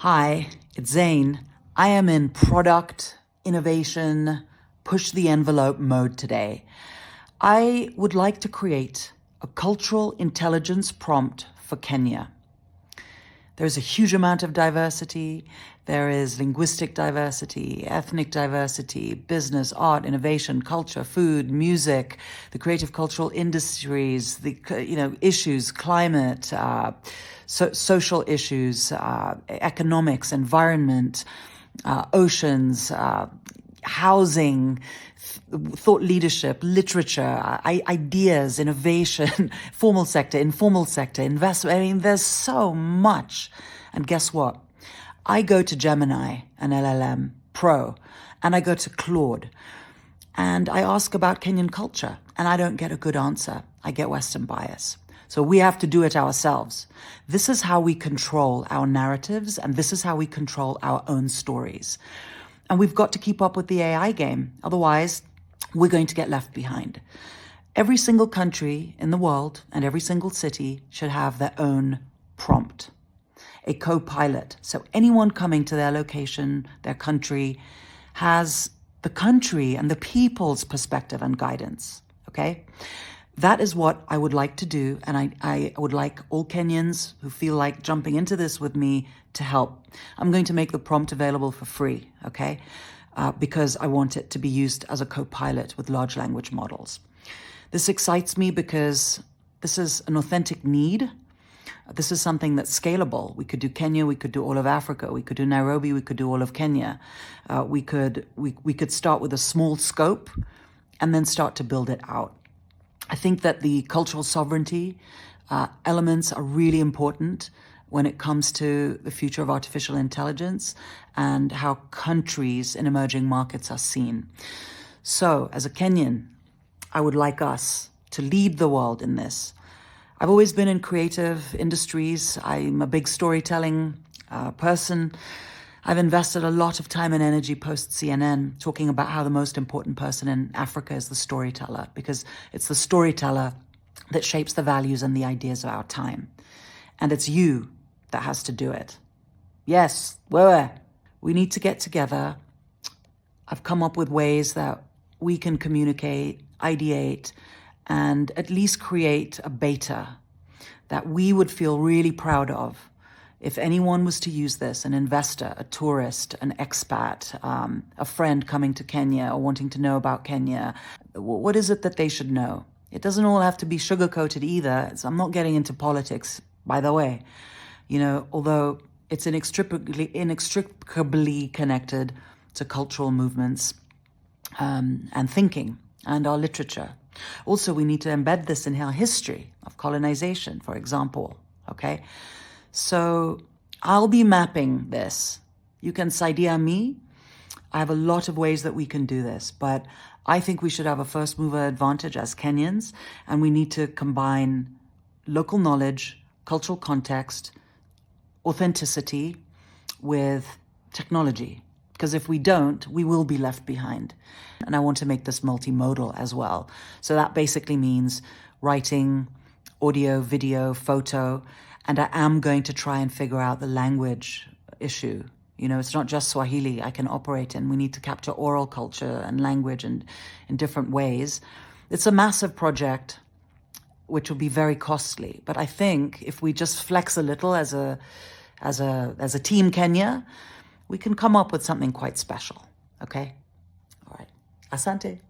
Hi, it's Zane. I am in product innovation, push the envelope mode today. I would like to create a cultural intelligence prompt for Kenya. There's a huge amount of diversity. There is linguistic diversity, ethnic diversity, business, art, innovation, culture, food, music, the creative cultural industries, the issues, climate, social issues, economics, environment, oceans, housing, thought leadership, literature, ideas, innovation, formal sector, informal sector, investment. I mean, there's so much. And guess what? I go to Gemini, an LLM Pro, and I go to Claude, and I ask about Kenyan culture, and I don't get a good answer. I get Western bias. So we have to do it ourselves. This is how we control our narratives, and this is how we control our own stories. And we've got to keep up with the AI game. Otherwise, we're going to get left behind. Every single country in the world and every single city should have their own prompt, a co-pilot. So anyone coming to their location, their country, has the country and the people's perspective and guidance, okay? That is what I would like to do, and I would like all Kenyans who feel like jumping into this with me to help. I'm going to make the prompt available for free, okay? Because I want it to be used as a co-pilot with large language models. This excites me because this is an authentic need. This is something that's scalable. We could do Kenya, we could do all of Africa, we could do Nairobi, we could do all of Kenya. We could start with a small scope and then start to build it out. I think that the cultural sovereignty elements are really important when it comes to the future of artificial intelligence and how countries in emerging markets are seen. So, as a Kenyan, I would like us to lead the world in this. I've always been in creative industries. I'm a big storytelling person. I've invested a lot of time and energy post-CNN talking about how the most important person in Africa is the storyteller, because it's the storyteller that shapes the values and the ideas of our time. And it's you that has to do it. Yes, we need to get together. I've come up with ways that we can communicate, ideate, and at least create a beta that we would feel really proud of. If anyone was to use this, an investor, a tourist, an expat, a friend coming to Kenya or wanting to know about Kenya, what is it that they should know? It doesn't all have to be sugar-coated either. I'm not getting into politics, by the way, although it's inextricably connected to cultural movements and thinking and our literature. Also, we need to embed this in our history of colonization, for example, okay? So I'll be mapping this. You can saidia me. I have a lot of ways that we can do this, but I think we should have a first mover advantage as Kenyans, and we need to combine local knowledge, cultural context, authenticity with technology. Because if we don't, we will be left behind. And I want to make this multimodal as well. So that basically means writing, audio, video, photo, and I am going to try and figure out the language issue. It's not just Swahili I can operate in. We need to capture oral culture and language in different ways. It's a massive project, which will be very costly. But I think if we just flex a little as a team Kenya, we can come up with something quite special. Okay? All right. Asante.